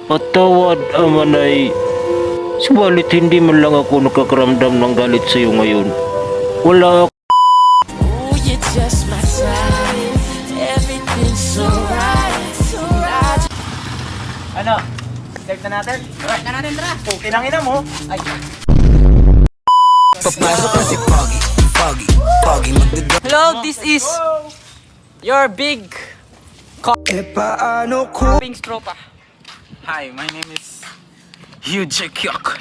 Patawad, Amanay. Subalit hindi man lang ako nakakaramdam ng galit sa iyo ngayon. Wala ako. Oh, you're just my type. Everything's so right. Ano? Start na natin? Start na natin, tara. Okay lang ina mo. Ay. Papasok na si Foggy, Foggy, Foggy magdadrop. Hello, this is your big Paano ko? Pings tropa. Hi, my name is Huge Kyok.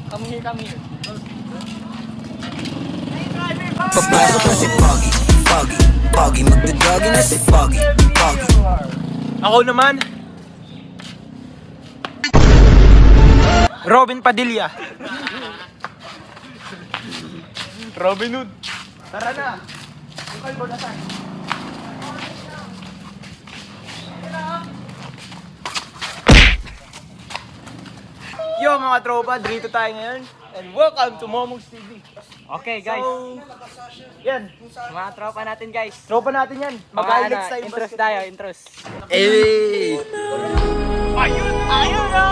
Come here. Papasok na si Foggy, Foggy, Foggy magdadrop na si Foggy, Foggy. Ako naman, Robin Padilla. Robin Hood. Tara na. Yung kalbo na tayo. Yo mga tropa, dito tayo ngayon. And welcome to Momog's TV. Okay, guys. So, yan. Mga tropa natin, guys. Tropa natin yan. Mga Mag-highlights tayo. intros tayo, intros. Ayun na!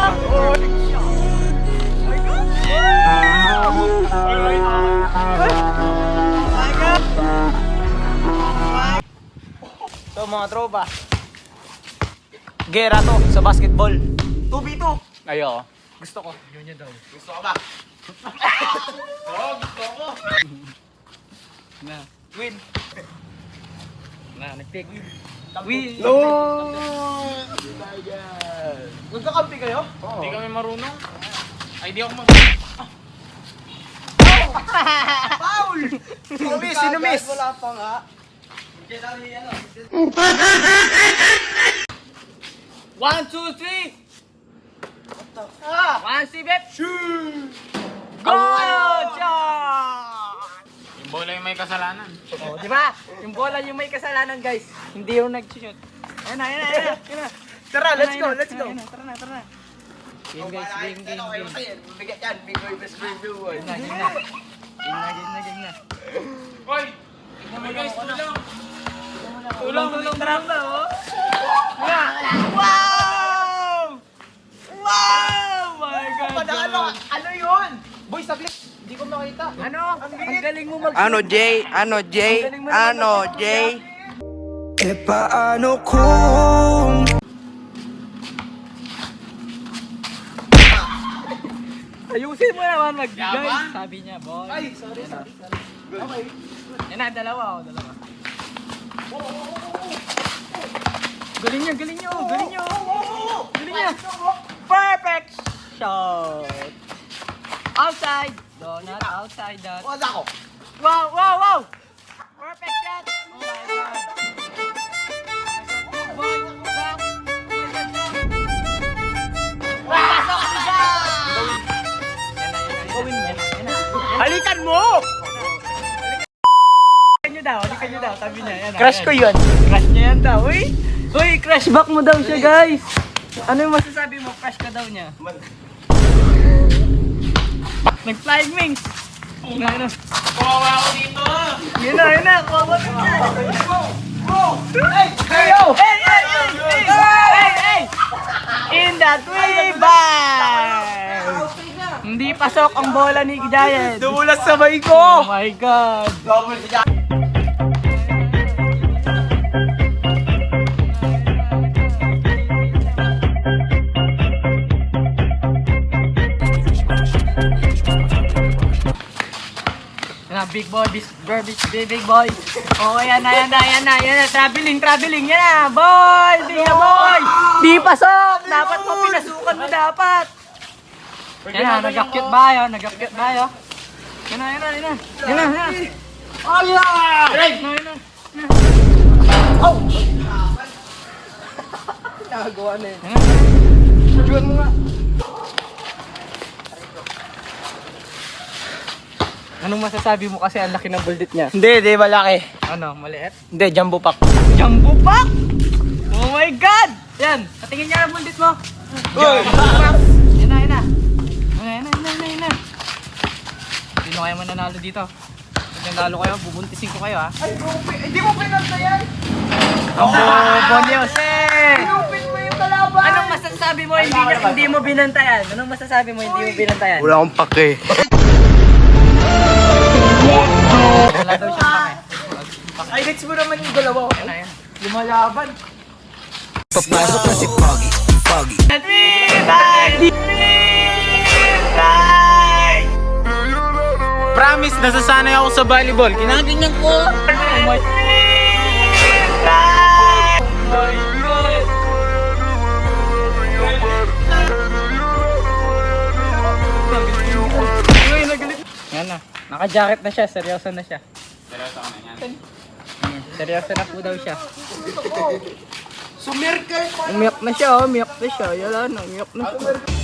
So mga tropa, gera to sa basketball. 2v2. Ayo. Gusto ko. Yun niya daw. Gusto ko ba? Oo, gusto ko. Na, Win. nag-pick. Win. No! Magkakampi kayo? Oo. Hindi kami marunong. Ay, di ako Foul! Sino miss? Sino miss? Wala pa nga. One, two, three. One, si Bep. Shoot! Good shot! Yung bola yung may kasalanan. Oh, di ba? Yung bola yung may kasalanan, guys. Hindi yung nag-shoot. Ayun na. Tara, let's go, let's go. Tara na. Game, guys. Game. Bigat yan, big boy, best review boy. Game na. Hoy! Tignan mo guys, tulang! Tulong, trap na, oh. Wow! Oh my God. Ano yun? Boy, saglit. Hindi ko makita. Ano? Ang galing mo mag- Ano Jay? Ano Jay? Paano kung? Ayusin mo naman mag-guys. Yaman? Sabi niya, boy. Ay, sorry. Okay. Yan na, dalawa. Galing niyo. Perfect shot. Outside. No, not outside that. Wala ko. Wow. Perfect shot. Oh my God. Boy, back. Pasok ka dyan! Yan na. Halikan mo! Halikan nyo daw, sabi niya. Yan na, Crush yan. ko yun. Crush niya yan daw. Uy, crush back mo daw siya, guys. Ano yung masasabi mo? Crush ka daw niya. Nag-flying wings. Ano? Kawawa ako dito! Yun na. Kawawa ka na. Hey! In that way, bye! Hindi pasok ang bola ni Giant. Dumulas sabay Oh ko! my God. Big boy, big boy. Oh, yan na. Traveling, yan na. Boy, di pasok. Dapat mo pinasukan mo dapat. Yan na, nag-upkit ba yun? Yan na. Allah! Yan na. Nagawa na yun. Juan mo nga. Anong masasabi mo kasi ang laki ng buldit niya? Hindi, malaki. Ano, maliit? Hindi, jumbo pack. Jumbo pack? Oh my God! Yan, patingin niya ang buldit mo. Uy! Yan na. Sino kaya mananalo dito? Pag nanalo kayo, bubuntisin ko kayo ha. Ay, hindi mo pinanta yan! Oh, Bonnie Jose! Pinupin masasabi mo hindi mo binantayan? Anong masasabi mo hindi mo binantayan? Wala akong pake. Wala daw siya pake. Ay, next mo naman yung dalawa. Lumalaban. Papasok na si Foggy, Foggy. Promise, nasasanay ako sa volleyball. Kinaganyan ko. Yan na. Naka-jacket na siya. Seryoso na siya. Seryoso ka na yan. Seryoso na po daw siya. Umiyak na siya, umiyak na siya. Yala na, umiyak na siya.